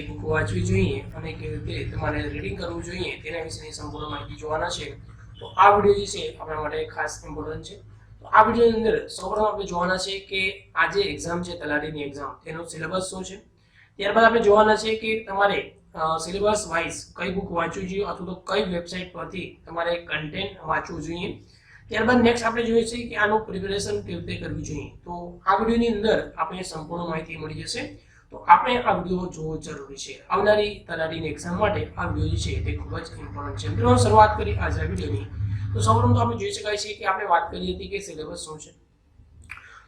કઈ બુક વાંચવી જોઈએ અને કેવી રીતે તમારે રીડિંગ કરવું જોઈએ તેના વિશેની સંપૂર્ણ માહિતી જોવાના છે. તો આ વિડીયો જે છે આપણા માટે ખાસ ઇમ્પોર્ટન્ટ છે. તો આ વિડીયોની અંદર સૌપ્રથમ આપણે જોવાના છે કે આ જે એક્ઝામ છે તલાટીની એક્ઝામ તેનો સિલેબસ શું છે. ત્યારબાદ આપણે જોવાના છે કે તમારે સિલેબસ વાઇઝ કઈ બુક વાંચવી જોઈએ અથવા તો કઈ વેબસાઇટ પરથી તમારે કન્ટેન્ટ વાંચવું જોઈએ. ત્યારબાદ નેક્સ્ટ આપણે જોઈએ છે કે આનું પ્રિપેરેશન કેવી રીતે કરવી જોઈએ. તો આ વિડીયોની અંદર આપણે સંપૂર્ણ માહિતી મળી જશે. તો આપણે આ વિડીયો જોવો જરૂરી છે. આવનારી તલાટીની એક્ઝામ માટે આ વિડીયો જે છે તે ખૂબ જ ઇમ્પોર્ટન્ટ છે. મિત્રો શરૂઆત કરી આજના વિડીયોની. તો સૌપ્રથમ તો આપણે જોઈ શકાય છે કે આપણે વાત કરી હતી કે સિલેબસ શું છે.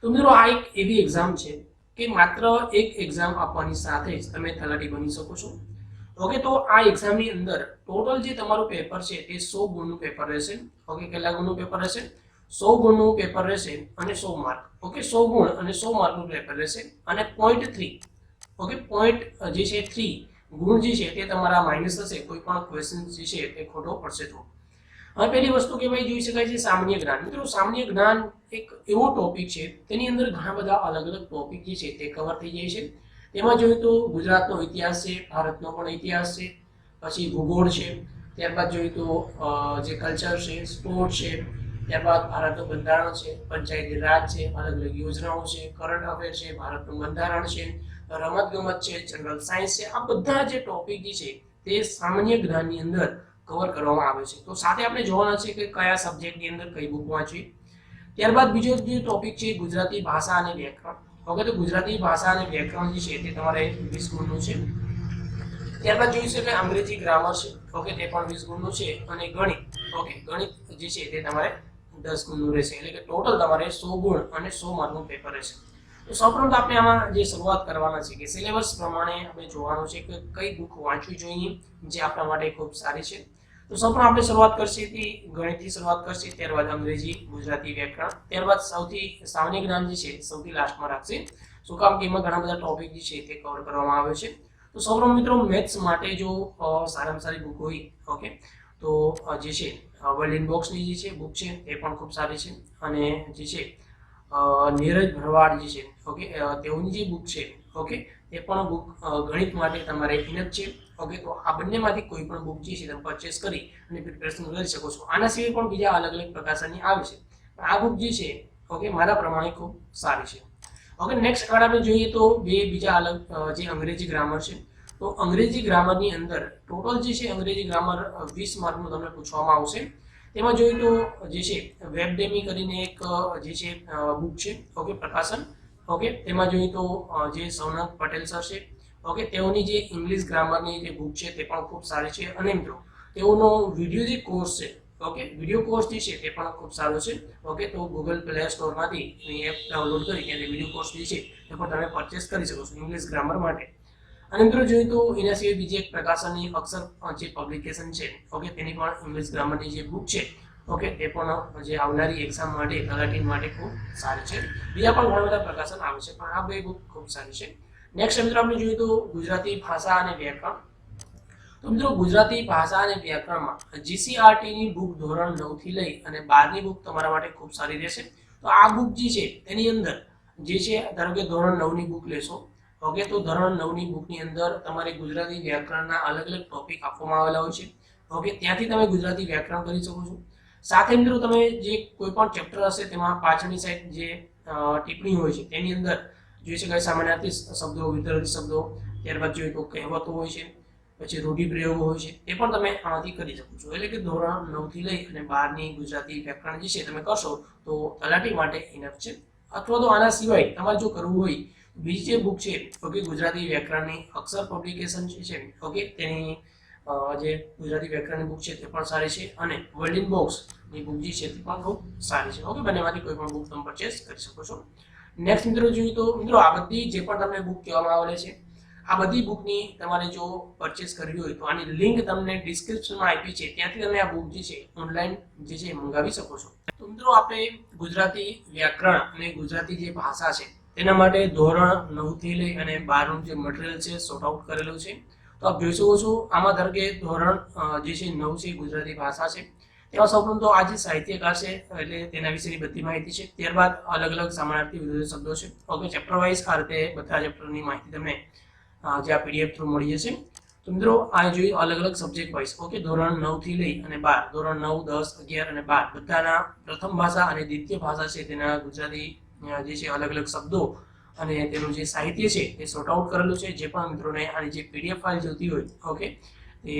તો મિત્રો આ એક એવી એક્ઝામ છે કે માત્ર એક એક્ઝામ આપવાની સાથે જ તમે તલાટી બની શકો છો. ઓકે, તો આ એક્ઝામની અંદર ટોટલ જે તમારું પેપર છે તે 100 ગુણનું પેપર રહેશે. ઓકે, કેટલા ગુણનું પેપર રહેશે? 100 ગુણનું પેપર રહેશે અને 100 માર્ક. ઓકે, 100 ગુણ અને 100 માર્કનું પેપર રહેશે અને 0.3 ઓકે પોઈન્ટ જે છે 3 ગુણ જે છે તે તમારા માઇનસ થશે કોઈ પણ ક્વેશ્ચન જે છે તે ખોટો પડશે તો. હવે પહેલી વસ્તુ કે ભાઈ જોઈ શકાય છે સામાન્ય જ્ઞાન. મિત્રો સામાન્ય જ્ઞાન એક એવો ટોપિક છે તેની અંદર ઘણા બધા અલગ અલગ ટોપિક જે છે તે કવર થઈ જાય છે. તેમાં જોઈએ તો ગુજરાતનો ઇતિહાસ છે, ભારતનો પણ ઇતિહાસ છે, પછી ભૂગોળ છે, ત્યારબાદ જોઈએ તો જે કલ્ચર છે, સ્પોર્ટ છે, ત્યારબાદ ભારતનું બંધારણ છે, પંચાયતી રાજ છે, અલગ અલગ યોજનાઓ છે, કરંટ અફેર છે, ભારતનું બંધારણ છે, રમત ગમત છે, જનરલ સાયન્સ છે. આ બધા જે ટોપિક જે છે તે સામાન્ય જ્ઞાનની અંદર કવર કરવામાં આવે છે. તો સાથે આપણે જોવાના છે કે કયા સબ્જેક્ટની અંદર કઈ બુક વાંચવી. ત્યારબાદ બીજો જે ટોપિક છે ગુજરાતી ભાષા અને વ્યાકરણ. ઓકે, તો ગુજરાતી ભાષા અને વ્યાકરણ જે છે તે તમારે 20 ગુણનું છે. ત્યારબાદ જોઈશું કે અંગ્રેજી ગ્રામર છે. ઓકે, તે પણ 20 ગુણનું છે અને ગણિત. ઓકે, ગણિત જે છે તે તમારે 10 ગુણનું રહેશે. એટલે કે ટોટલ તમારે 100 ગુણ અને 100 માર્કનું પેપર રહેશે. તો સૌપ્રથમ આપણે આમાં જે શરૂઆત કરવાના છે કે સિલેબસ પ્રમાણે આપણે જોવાનું છે કે કઈ બુક વાંચવી જોઈએ જે આપણા માટે ખૂબ સારી છે. તો સૌપ્રથમ આપણે શરૂઆત કરશે તે ગણિતથી શરૂઆત કરશે, ત્યારબાદ અંગ્રેજી, ગુજરાતી વ્યાકરણ, ત્યારબાદ સૌથી સામાન્ય જ્ઞાન જે છે સૌથી લાસ્ટમાં રાખશે. શું કામ કે એમાં ઘણા બધા ટોપિક જે છે તે કવર કરવામાં આવે છે. તો સૌપ્રથમ મિત્રો મેથ્સ માટે જો સારામાં સારી બુક હોય ઓકે તો જે છે વર્લ્ડ ઇનબોક્સની જે છે બુક છે તે પણ ખૂબ સારી છે અને જે છે નીરજ ભરવાડ જે છે ઓકે તેઓની જે બુક છે ઓકે તે પણ બુક ગણિત માટે તમારે ઇનફ છે. ઓકે, તો આ બંનેમાંથી કોઈ પણ બુક જે છે તમે પરચેસ કરી અને પ્રિપેરેશન કરી શકો છો. આના સિવાય પણ બીજા અલગ અલગ પ્રકારની આવે છે પણ આ બુક જે છે ઓકે મારા પ્રમાણે ખૂબ સારી છે. ઓકે, નેક્સ્ટ આગળ આપણે જોઈએ તો બીજા અલગ જે અંગ્રેજી ગ્રામર છે. તો અંગ્રેજી ગ્રામરની અંદર ટોટલ જે છે અંગ્રેજી ગ્રામર 20 માર્કનું તમને પૂછવામાં આવશે. તેમાં જોઈએ તો જે છે વેબડેમી કરીને એક જે છે બુક છે ઓકે પ્રકાશન. ઓકે, તેમાં જોઈએ તો જે સૌનક પટેલ સર છે ઓકે તેઓની જે ઇંગ્લિશ ગ્રામરની જે બુક છે તે પણ ખૂબ સારી છે અને મિત્રો તેઓનો વિડીયો જે કોર્સ છે ઓકે વિડીયો કોર્સ જે છે તે પણ ખૂબ સારો છે. ઓકે, તો ગૂગલ પ્લે સ્ટોરમાંથી એપ ડાઉનલોડ કરી અને વિડીયો કોર્સ જે છે તે પણ તમે પરચેસ કરી શકો છો ઇંગ્લિશ ગ્રામર માટે. અને મિત્રો જોઈએ તો એના સિવાય બીજી એક પ્રકાશનની અક્ષર જે પબ્લિકેશન છે ઓકે તેની પણ ઇંગ્લિશ ગ્રામરની જે બુક છે ઓકે તે પણ જે આવનારી એક્ઝામ માટે તલાટી માટે ખૂબ સારી છે. બીજા પણ ઘણા બધા પ્રકાશન આવે છે પણ આ બે બુક ખૂબ સારી છે. નેક્સ્ટ મિત્રો આપણે જોઈએ તો ગુજરાતી ભાષા અને વ્યાકરણ. તો મિત્રો ગુજરાતી ભાષા અને વ્યાકરણમાં જીસીઆરટી ની બુક ધોરણ 9 થી લઈ અને 12 ની બુક તમારા માટે ખૂબ સારી રહેશે. તો આ બુક જે છે તેની અંદર જે છે ધારો કે ધોરણ 9 ની બુક લેશો ઓકે તો ધોરણ 9 ની બુકની અંદર તમારે ગુજરાતી વ્યાકરણના અલગ અલગ ટોપિક આપવામાં આવેલા હોય છે. ઓકે, ત્યાંથી તમે ગુજરાતી વ્યાકરણ કરી શકો છો. સાથે મિત્રો તમે જે કોઈ પણ ચેપ્ટર હશે તેમાં પાછળની સાઈડ જે ટિપ્પણી હોય છે તેની અંદર જોઈ શકાય સામાન્યાર્થી શબ્દો, વિતરિત શબ્દો, ત્યારબાદ જોઈએ તો કહેવતો હોય છે, પછી રૂઢિપ્રયોગો હોય છે એ પણ તમે આમાંથી કરી શકો છો. એટલે કે ધોરણ 9 થી લઈ અને 12 ની ગુજરાતી વ્યાકરણ જે છે તમે કરશો તો તલાટી માટે ઇનફ છે. અથવા તો આના સિવાય તમારે જો કરવું હોય બીજી જે બુક છે ઓકે ગુજરાતી વ્યાકરણની અક્ષર પબ્લિકેશન જે છે ઓકે તેની જે ગુજરાતી વ્યાકરણની બુક છે તે પણ સારી છે અને વર્લ્ડ ઇનબોક્સની બુક જે છે તે પણ ખૂબ સારી છે. ઓકે, બંનેમાંથી કોઈ પણ બુક તમે પરચેસ કરી શકો છો. નેક્સ્ટ મિત્રો જોઈએ તો મિત્રો આ બધી જે પણ તમને બુક કહેવામાં આવેલી છે આ બધી બુકની તમારે જો પરચેસ કરવી હોય તો આની લિંક તમને ડિસ્ક્રિપ્શનમાં આપી છે ત્યાંથી તમે આ બુક જે છે ઓનલાઈન જે છે મંગાવી શકો છો. તો મિત્રો આપણે ગુજરાતી વ્યાકરણ અને ગુજરાતી જે ભાષા છે તેના માટે ધોરણ 9 થી લઈ અને 12 નું જે મટીરિયલ છે સોર્ટ આઉટ કરેલું છે. તો આપ જોઈ શકો છો આમાં ધારો કે ધોરણ જે છે 9 છે ગુજરાતી ભાષા છે તેમાં સૌપ્રથમ તો આ જે સાહિત્યકાર છે એટલે તેના વિશેની બધી માહિતી છે. ત્યારબાદ અલગ અલગ સમાનાર્થી વિરોધી શબ્દો છે. ઓકે, ચેપ્ટર વાઇઝ આ રીતે બધા ચેપ્ટરની માહિતી તમને જે આ પીડીએફ થ્રુ મળી જશે. તો મિત્રો આ જોઈએ અલગ અલગ સબ્જેક્ટ વાઇઝ. ઓકે, ધોરણ 9 થી લઈ અને 12, ધોરણ 9, 10, 11 અને 12 બધાના પ્રથમ ભાષા અને દ્વિતીય ભાષા છે તેના ગુજરાતી જે છે અલગ અલગ શબ્દો અને તેનું જે સાહિત્ય છે તે સોર્ટ આઉટ કરેલું છે. જે પણ મિત્રોને આની જે પીડીએફ ફાઇલ જોતી હોય, ઓકે, તે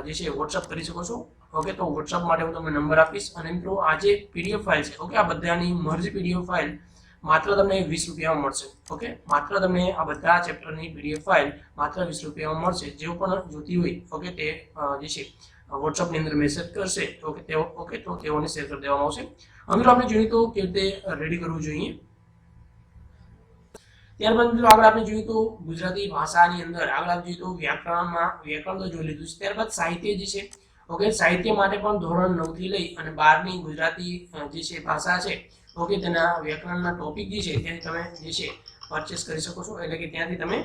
જે છે વોટ્સઅપ કરી શકો છો. ઓકે, તો વોટ્સઅપ માટે હું તમને નંબર આપીશ. અને મિત્રો આ જે પીડીએફ ફાઇલ છે, ઓકે, આ બધાની મર્જ પીડીએફ ફાઇલ માત્ર તમને 20 રૂપિયામાં મળશે. ઓકે, માત્ર તમને આ બધા ચેપ્ટરની પીડીએફ ફાઇલ માત્ર 20 રૂપિયામાં મળશે. જેઓ પણ જોતી હોય, ઓકે, તે જે છે વોટ્સઅપની અંદર મેસેજ કરશે, ઓકે, તો તેઓને શેર કરી દેવામાં આવશે. મિત્રો આપણે જોઈએ તો કેવી રીતે રેડી કરવું જોઈએ. ત્યારબાદ મિત્રો આગળ આપણે જોઈએ તો ગુજરાતી ભાષાની અંદર આગળ આપણે જોઈએ તો વ્યાકરણ તો જોઈ લીધું છે. ત્યારબાદ સાહિત્ય જે છે, ઓકે, સાહિત્ય માટે પણ ધોરણ 9 થી લઈ અને 12 ની ગુજરાતી જે છે ભાષા છે, ઓકે, તેના વ્યાકરણના ટોપિક જે છે ત્યાંથી તમે જે છે પરચેસ કરી શકો છો. એટલે કે ત્યાંથી તમે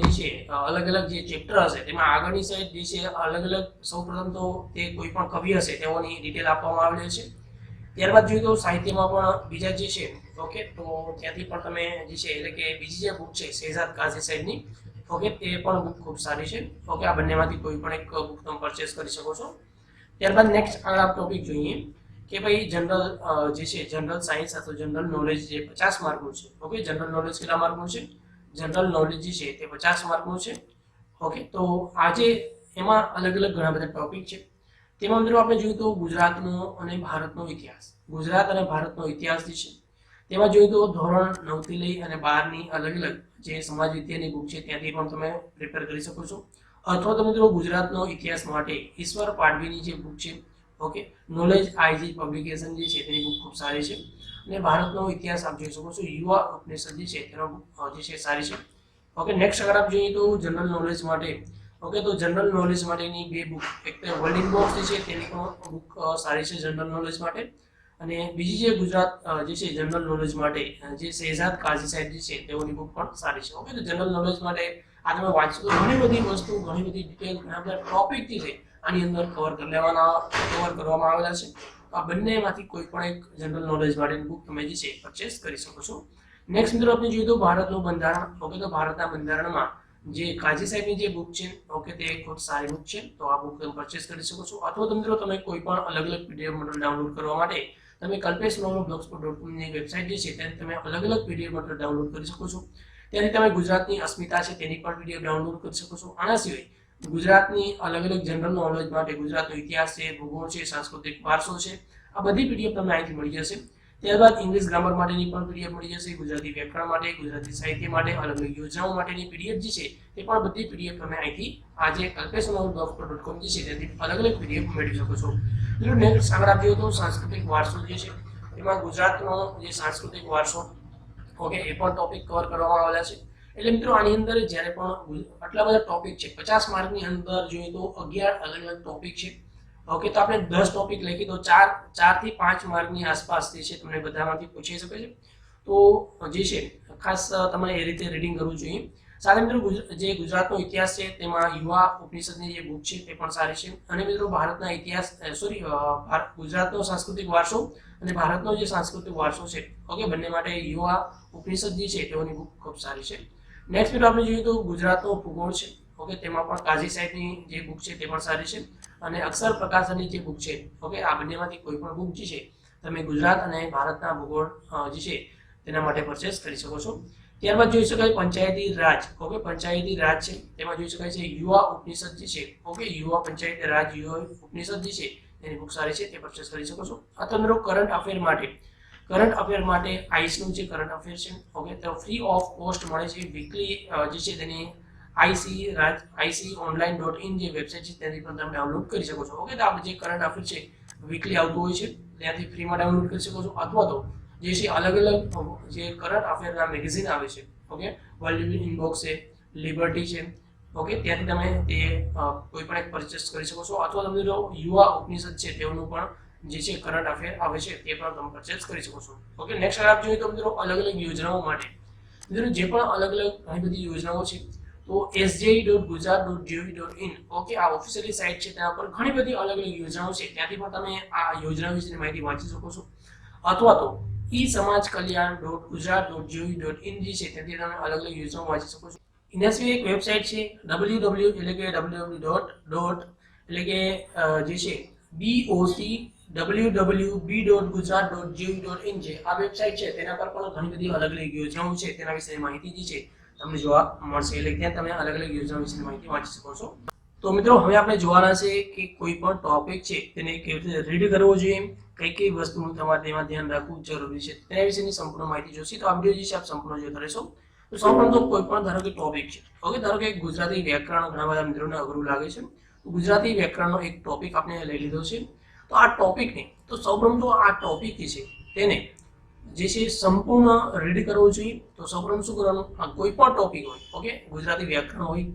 જે છે અલગ અલગ જે ચેપ્ટર હશે તેમાં આગળની સાઈડ જે છે અલગ અલગ સૌપ્રથમ તો તે કોઈ પણ કવિ હશે તેઓની ડિટેલ આપવામાં આવેલી છે. ત્યારબાદ જોઈએ તો સાહિત્યમાં પણ બીજા જે છે, ઓકે, તો ત્યાંથી પણ તમે જે છે એટલે કે બીજી જે બુક છે શહેજાદ કાઝી સાહેબની, ઓકે, તે પણ બુક ખૂબ સારી છે. ઓકે, આ બંનેમાંથી કોઈ પણ એક બુક તમે પરચેસ કરી શકો છો. ત્યારબાદ નેક્સ્ટ આગળ આપણે ટોપિક જોઈએ કે ભાઈ જનરલ જે છે જનરલ સાયન્સ અથવા જનરલ નોલેજ જે 50 માર્કનું છે. ઓકે, જનરલ નોલેજ કેટલા માર્કનું છે? જનરલ નોલેજ જે છે તે 50 માર્કનું છે. ઓકે, તો આજે એમાં અલગ અલગ ઘણા બધા ટોપિક છે. તેમાં મિત્રો આપણે જોઈએ તો ગુજરાતનો અને ભારતનો ઇતિહાસ, ગુજરાત અને ભારતનો ઇતિહાસ જે છે તેમાં જોઈએ તો ધોરણ 9 થી લઈ અને 12 ની અલગ અલગ જે સમાજ વિદ્યાની બુક છે ત્યાંથી પણ તમે પ્રિપેર કરી શકો છો. અથવા તો મિત્રો ગુજરાતનો ઇતિહાસ માટે ઈશ્વર પાડવીની જે બુક છે, ઓકે, નોલેજ આઈજી પબ્લિકેશન જે છે તેની બુક ખૂબ સારી છે. અને ભારતનો ઇતિહાસ આપ જોઈ શકો છો, યુવા ઉપનિષદ જે છે તેનો બુક જે છે સારી છે. ઓકે, નેક્સ્ટ અગર આપ જોઈએ તો જનરલ નોલેજ માટે, ઓકે, તો જનરલ નોલેજ માટેની બે બુક, એક તો વર્લ્ડિંગ બોક્સ જે છે તેની પણ બુક સારી છે જનરલ નોલેજ માટે. અને બીજી જે ગુજરાત જે છે જનરલ નોલેજ માટે જે શહેજાદ કાઝી સાહેબ જે છે તેઓની બુક પણ સારી છે. ઓકે, તો જનરલ નોલેજ માટે આ તમે વાંચો તો ઘણી બધી વસ્તુ, ઘણી બધી ડિટેલ, ઘણા બધા ટોપિક જે છે આની અંદર કવર કરવામાં આવેલા છે. આ બંનેમાંથી કોઈ પણ એક જનરલ નોલેજ માટેની બુક તમે જે છે પરચેસ કરી શકો છો. નેક્સ્ટ મિત્રો આપણે જોઈએ તો ભારતનું બંધારણ. ઓકે, તો ભારતના બંધારણમાં જે કાઝી સાહેબની જે બુક છે, ઓકે, તે ખૂબ સારી બુક છે. તો આ બુક તમે પરચેસ કરી શકો છો. અથવા તો મિત્રો તમે કોઈ પણ અલગ અલગ પીડીએફ મટીરિયલ ડાઉનલોડ કરવા માટે તમે kalpeshnoblogspot.com ની વેબસાઇટ જે છે ત્યાંથી તમે અલગ અલગ પીડીએફ મટીરિયલ ડાઉનલોડ કરી શકો છો. ત્યાંથી તમે ગુજરાતની અસ્મિતા છે તેની પણ પીડીએફ ડાઉનલોડ કરી શકો છો. આના સિવાય ગુજરાતની અલગ અલગ જનરલ નોલેજ માટે ગુજરાતનો ઇતિહાસ છે, ભૂગોળ છે, સાંસ્કૃતિક વારસો છે, આ બધી પીડીએફ તમને અહીંથી મળી જશે. ત્યારબાદ ઇંગ્લિશ ગ્રામર માટેની પણ પીડીએફ મળી જશે. ગુજરાતી વ્યાકરણ માટે, ગુજરાતી સાહિત્ય માટે, અલગ અલગ યોજનાઓ માટેની પીડીએફ જે છે તે પણ બધી પીડીએફ તમે અહીંથી આજે kalpeshnoblogspot.com જે છે ત્યાંથી અલગ અલગ પીડીએફ મેળવી શકો છો. મિત્રો નેક્સ્ટ આગળ આપીએ તો સાંસ્કૃતિક વારસો જે છે એમાં ગુજરાતનો જે સાંસ્કૃતિક વારસો, ઓકે, એ પણ ટોપિક કવર કરવામાં આવેલા છે. એટલે મિત્રો આની અંદર જ્યારે પણ આટલા બધા ટોપિક છે, 50 માર્કની અંદર જોઈએ તો 11 અલગ અલગ ટોપિક છે. ઓકે, તો આપણે 10 ટોપિક લખી તો 4 થી 5 માર્કની આસપાસ જે છે તમને બધામાંથી પૂછી શકે છે. તો જે છે ખાસ તમારે એ રીતે રીડિંગ કરવું જોઈએ. સાથે મિત્રો જે ગુજરાતનો ઇતિહાસ છે તેમાં યુવા ઉપનિષદની જે બુક છે તે પણ સારી છે. અને મિત્રો ભારતના ઇતિહાસ ગુજરાતનો સાંસ્કૃતિક વારસો અને ભારતનો જે સાંસ્કૃતિક વારસો છે, ઓકે, બંને માટે યુવા ઉપનિષદ જે છે તેઓની બુક ખૂબ સારી છે. નેક્સ્ટ મિત્રો આપણે જોઈએ તો ગુજરાતનો ભૂગોળ છે, ઓકે, તેમાં પણ કાઝી સાહેબની જે બુક છે તે પણ સારી છે. અને અક્ષર પ્રકાશનની જે બુક છે, ઓકે, આ બંનેમાંથી કોઈ પણ બુક જે છે તમે ગુજરાત અને ભારતના ભૂગોળ જે છે તેના માટે પરચેસ કરી શકો છો. ત્યારબાદ જોઈ શકાય પંચાયતી રાજ, ઓકે, પંચાયતી રાજ છે તેમાં જોઈ શકાય છે યુવા ઉપનિષદ જે છે, ઓકે, યુવા પંચાયતી રાજ યુવા ઉપનિષદ જે છે તેની બુક સારી છે, તે પરચેસ કરી શકો છો. અથવા મિત્રો કરંટ અફેર માટે આઈસનું જે કરંટ અફેર છે, ઓકે, તો ફ્રી ઓફ કોસ્ટ મળે છે. વીકલી જે છે તેની iconline.in જે વેબસાઇટ છે ત્યાંથી પણ તમે ડાઉનલોડ કરી શકો છો. ઓકે, તો આપણે જે કરંટ અફેર છે વીકલી આવતું હોય છે ત્યાંથી ફ્રીમાં ડાઉનલોડ કરી શકો છો. અથવા તો જે છે અલગ અલગ જે કરંટ અફેરના મેગેઝિન આવે છે, ઓકે, વર્લ્ડ ઇનબોક્સ છે, લિબર્ટી છે, ઓકે, ત્યાંથી તમે તે કોઈ પણ એક પરચેસ કરી શકો છો. અથવા તમે યુવા ઉપનિષદ છે તેઓનું પણ જે છે કરંટ અફેર આવે છે તે પણ તમે પરચેસ કરી શકો છો. ઓકે, નેક્સ્ટ આપ જોઈએ તો મિત્રો અલગ અલગ યોજનાઓ માટે મિત્રો જે પણ અલગ અલગ ઘણી બધી યોજનાઓ છે તો sje.gujarat.gov.in, ઓકે, આ ઓફિશિયલી સાઇટ છે ત્યાં પર ઘણી બધી અલગ અલગ યોજનાઓ છે ત્યાંથી પણ તમે આ યોજના વિશેની માહિતી વાંચી શકો છો. અથવા તો esamajkalyan.gujarat.gov.in જે છે ત્યાંથી તમે અલગ અલગ યોજનાઓ વાંચી શકો છો. એના સિવાય એક વેબસાઇટ છે www એટલે કે www. એટલે કે જે છે bocwwb.gujarat.gov.in છે આ વેબસાઇટ છે તેના પર પણ ઘણી બધી અલગ અલગ યોજનાઓ છે તેના વિશે માહિતી જે છે તમને જોવા મળશે. એટલે ત્યાં તમે અલગ અલગ યોજનાઓ વિશે માહિતી વાંચી શકો છો. તો મિત્રો હવે આપણે જોવાના છે કે કોઈ પણ ટોપિક છે તેને કેવી રીતે રીડ કરવો જોઈએ, કઈ કઈ વસ્તુનું તમારે તેમાં ધ્યાન રાખવું જરૂરી છે તેના વિશેની સંપૂર્ણ માહિતી જોઈશે. તો આ વિડીયો જે છે આપ સંપૂર્ણ જોતા રહેશો. તો સૌપ્રથમ તો કોઈ પણ ધારો કે ટોપિક છે, ઓકે, ધારો કે ગુજરાતી વ્યાકરણ ઘણા બધા મિત્રોને અઘરું લાગે છે, તો ગુજરાતી વ્યાકરણનો એક ટોપિક આપણે લઈ લીધો છે. તો આ ટોપિકને તો સૌપ્રથમ તો આ ટોપિક છે તેને જે છે સંપૂર્ણ રીડ કરવો જોઈએ. તો સૌપ્રથમ શું કરવાનું, આ કોઈ પણ ટોપિક હોય, ઓકે, ગુજરાતી વ્યાકરણ હોય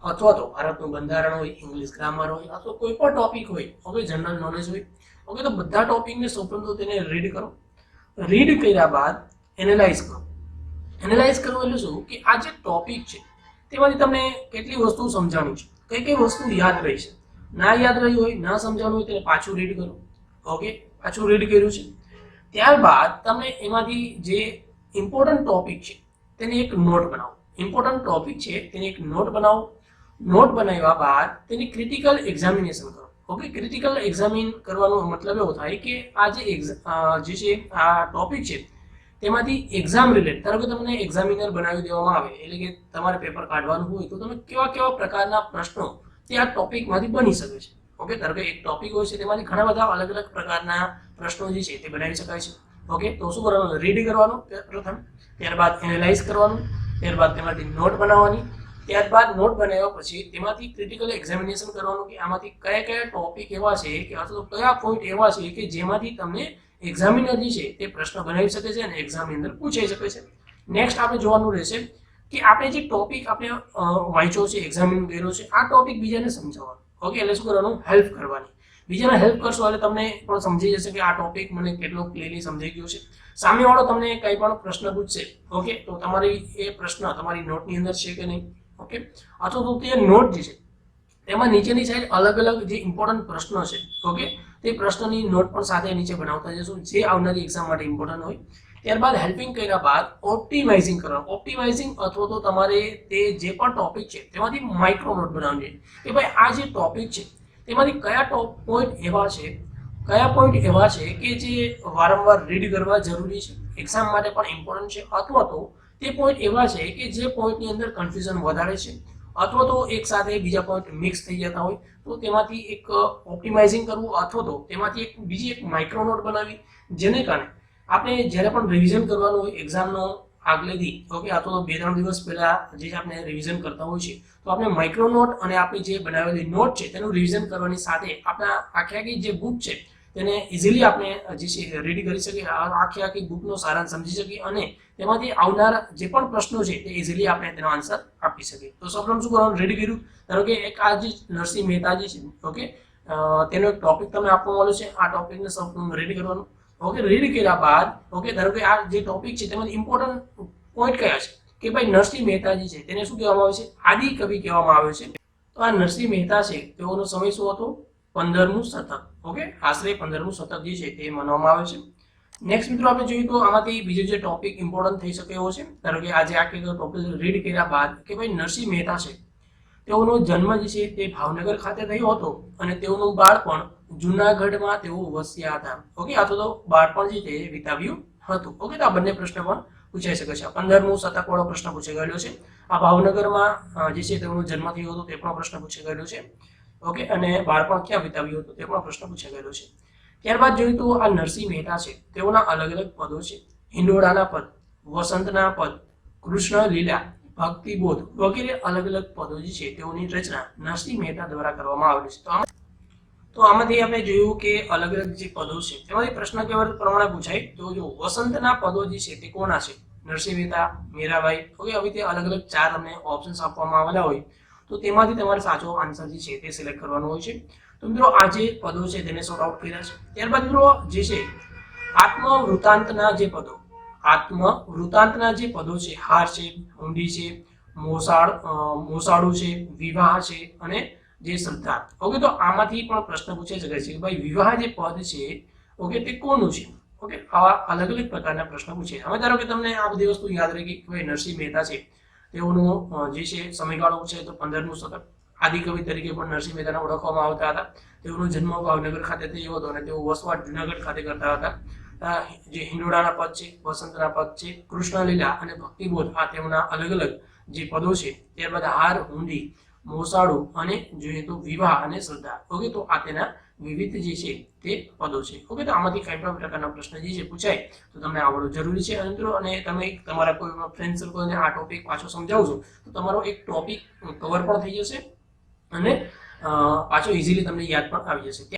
અથવા તો ભારતનું બંધારણ હોય, ઇંગ્લિશ ગ્રામર હોય અથવા કોઈ પણ ટોપિક હોય, ઓકે, જનરલ નોલેજ હોય, ઓકે, તો બધા ટોપિકને સૌપ્રથમ તો તેને રીડ કરો. રીડ કર્યા બાદ એનાલાઇઝ કરો. એનાલાઇઝ કરવું એટલે શું કે આ જે ટોપિક છે તેમાંથી તમને કેટલી વસ્તુ સમજાણી છે, કઈ કઈ વસ્તુ યાદ રહી છે, ના યાદ રહી હોય, ના સમજાણું હોય તેને પાછું રીડ કરો. ઓકે, પાછું રીડ કર્યું છે ત્યારબાદ તમે એમાંથી જે ઇમ્પોર્ટન્ટ ટોપિક છે તેની એક નોટ બનાવો. ઇમ્પોર્ટન્ટ ટોપિક છે તેની એક નોટ બનાવો. નોટ બનાવ્યા બાદ તેની ક્રિટિકલ એક્ઝામિનેશન કરો. ઓકે, ક્રિટિકલ એક્ઝામિન કરવાનો મતલબ એવો થાય કે આ જે છે આ ટોપિક છે તેમાંથી એક્ઝામ રિલેટેડ, ધારો કે તમને એક્ઝામિનર બનાવી દેવામાં આવે એટલે કે તમારે પેપર કાઢવાનું હોય તો તમે કેવા કેવા પ્રકારના પ્રશ્નો તે આ ટોપિકમાંથી બની શકે છે. ઓકે, ધારો કે એક ટોપિક હોય છે તેમાંથી ઘણા બધા અલગ અલગ પ્રકારના પ્રશ્નો જે છે તે બનાવી શકાય છે. ઓકે, તો શું કરવાનું, રીડ કરવાનું પ્રથમ, ત્યારબાદ એનાલાઇઝ કરવાનું, ત્યારબાદ તેમાંથી નોટ બનાવવાની, ત્યારબાદ નોટ બનાવ્યા પછી તેમાંથી ક્રિટિકલ એક્ઝામિનેશન કરવાનું કે આમાંથી કયા કયા ટોપિક એવા છે કે અથવા તો કયા પોઈન્ટ એવા છે કે જેમાંથી તમને એક્ઝામિનર જે છે તે પ્રશ્ન બનાવી શકે છે અને એક્ઝામની અંદર પૂછાઈ શકે છે. નેક્સ્ટ આપણે જોવાનું રહેશે કે આપણે જે ટોપિક આપણે વાંચ્યો છે, એક્ઝામિન કર્યો છે, આ ટોપિક બીજાને સમજાવવાનો. ઓકે, એટલે શું કરવાનું, હેલ્પ કરવાની. બીજાને હેલ્પ કરશો એટલે તમને પણ સમજી જશે કે આ ટોપિક મને કેટલો ક્લિયરલી સમજાઈ ગયો છે. સામેવાળો તમને કંઈ પણ પ્રશ્ન પૂછશે, ઓકે, તો તમારી એ પ્રશ્ન તમારી નોટની અંદર છે કે નહીં, ઓકે, અથવા તો તે નોટ જે છે તેમાં નીચેની સાઈડ અલગ અલગ જે ઇમ્પોર્ટન્ટ પ્રશ્નો છે, ઓકે, તે પ્રશ્નની નોટ પણ સાથે નીચે બનાવતા જશું જે આવનારી એક્ઝામ માટે ઇમ્પોર્ટન્ટ હોય. ત્યારબાદ હેલ્પિંગ કર્યા બાદ ઓપ્ટિમાઇઝિંગ કરવાનું. ઓપ્ટિમાઇઝિંગ અથવા તો તમારે તે જે પણ ટોપિક છે તેમાંથી માઇક્રો નોટ બનાવવાની છે કે ભાઈ આ જે ટોપિક છે તેમાંથી કયા પોઈન્ટ એવા છે કે જે વારંવાર રીડ કરવા જરૂરી છે, એક્ઝામ માટે પણ ઇમ્પોર્ટન્ટ છે, અથવા તો તે પોઈન્ટ એવા છે કે જે પોઈન્ટની અંદર કન્ફ્યુઝન વધારે છે અથવા તો એક સાથે બીજા પોઈન્ટ મિક્સ થઈ જતા હોય તો તેમાંથી એક ઓપ્ટિમાઇઝિંગ કરવું અથવા તો તેમાંથી એક બીજી એક માઇક્રો નોટ બનાવી જેને કારણે આપણે જ્યારે પણ રિવિઝન કરવાનું હોય એક્ઝામનો આગલેથી, ઓકે, અથવા તો 2-3 દિવસ પહેલા જે આપણે રિવિઝન કરતા હોય છે તો આપણે માઇક્રો નોટ અને આપણી જે બનાવેલી નોટ છે તેનું રિવિઝન કરવાની સાથે આપણા આખી જે બુક છે તેને ઇઝીલી આપણે જે છે રીડ કરી શકીએ, આખી બુકનો સારાંશ સમજી શકીએ અને તેમાંથી આવનારા જે પણ પ્રશ્નો છે તે ઇઝીલી આપણે તેનો આન્સર આપી શકીએ. તો સૌપ્રથમ શું કરવાનું, રીડ કર્યું. ધારો કે એક આ જે નરસિંહ મહેતાજી છે, ઓકે, તેનો એક ટોપિક તમને આપવામાં આવ્યો છે, આ ટોપિકને સૌપ્રથમ રીડ કરવાનું. ઓકે, રીડ કર્યા બાદ, ઓકે, ધારો કે આ જે ટોપિક છે તેમાં ઇમ્પોર્ટન્ટ પોઈન્ટ કયા છે કે ભાઈ નરસિંહ મહેતાજી છે તેને શું કહેવામાં આવે છે, આદિ કવિ કહેવામાં આવે છે. તો આ નરસિંહ મહેતા છે તેઓનો સમય શું હતો, 15મું શતક. ઓકે, આશરે 15મું શતક જે છે તે માનવામાં આવે છે. નેક્સ્ટ મિત્રો આપણે જોઈએ તો આમાંથી બીજો જે ટોપિક ઇમ્પોર્ટન્ટ થઈ શકે એવો છે, ધારો કે આજે આ ટોપિક રીડ કર્યા બાદ કે ભાઈ નરસિંહ મહેતા છે તેઓનો જન્મ જે છે તે ભાવનગર ખાતે થયો હતો અને તેઓનું બાળપણ જુનાગઢમાં તેઓ વસ્યા હતા. ઓકે, આ તો બાળપણ જે છે વિતાવ્યું હતું. ઓકે, તો આ બંને પ્રશ્ન પણ પૂછાઈ શકે છે. 15મું શતક વાળો પ્રશ્ન પૂછાઈ ગયેલો છે. આ ભાવનગરમાં જે છે તેઓનો જન્મ થયો હતો તે પણ પ્રશ્ન પૂછાઈ ગયેલો છે. ઓકે, અને બાળપણ ક્યાં વિતાવ્યું હતું તે પણ પ્રશ્ન પૂછાઈ ગયેલો છે. ત્યારબાદ જોઈએ તો આ નરસિંહ મહેતા છે તેઓના અલગ અલગ પદો છે, હિંડોળાના પદ, વસંતના પદ, કૃષ્ણ લીલા, ભક્તિબોધ વગેરે અલગ અલગ પદો જે છે તેઓની રચના નરસિંહ મહેતા દ્વારા કરવામાં આવેલી છે. તો આમાંથી આપણે જોયું કે અલગ અલગ જે પદો છે તેમાંથી પ્રશ્ન કેવા પ્રમાણે પૂછાય તો જો વસંતના પદો જે છે તે કોના છે, નરસિંહ મહેતા, મીરાબાઈ. ઓકે, આવી રીતે અલગ અલગ 4 તમને ઓપ્શન્સ આપવામાં આવેલા હોય તો તેમાંથી તમારે સાચો આન્સર જે છે તે સિલેક્ટ કરવાનો હોય છે. તો મિત્રો આ જે પદો છે તેને સોર્ટ આઉટ કર્યા છે. ત્યારબાદ મિત્રો જે છે આત્મવૃતાંતના જે પદો છે, હાર છે, ઊંડી છે, મોસાળું છે, વિવાહ છે અને જે શ્રદ્ધા. ઓકે, તો આમાંથી પણ પ્રશ્ન પૂછાઈ શકે છે કે ભાઈ વિવાહ જે પદ છે, ઓકે, તે કોનું છે. ઓકે, આવા અલગ અલગ પ્રકારના પ્રશ્નો પૂછે. હવે ધારો કે તમને આ બધી વસ્તુ યાદ રહી ગઈ કે ભાઈ નરસિંહ મહેતા છે તેઓનો જે છે સમયગાળો છે તો 15મું શતક. આદિકવિ તરીકે પણ નરસિંહ મહેતાને ઓળખવામાં આવતા હતા. તેઓનો જન્મ ભાવનગર ખાતે થયો હતો અને તેઓ વસવાટ જુનાગઢ ખાતે કરતા હતા. જે હિંડોળાના પદ છે, વસંતના પદ છે, કૃષ્ણલીલા અને ભક્તિબોધ આ તેમના અલગ અલગ જે પદો છે. ત્યારબાદ હાર, હુંડી, મોસાળું અને જોઈએ તો વિવાહ અને શ્રદ્ધા. ઓકે, તો આ તેના વિવિધ જે છે તે પદો છે. ઓકે, તો આમાંથી કઈ પણ પ્રકારના પ્રશ્ન જે છે પૂછાય તો તમને આવડવું જરૂરી છે મિત્રો. અને તમે તમારા કોઈ ફ્રેન્ડ સર્કલને આ ટોપિક પાછો સમજાવશો તો તમારો એક ટોપિક કવર પણ થઈ જશે અને પાછો ઇઝીલી તમને યાદ પણ આવી જશે.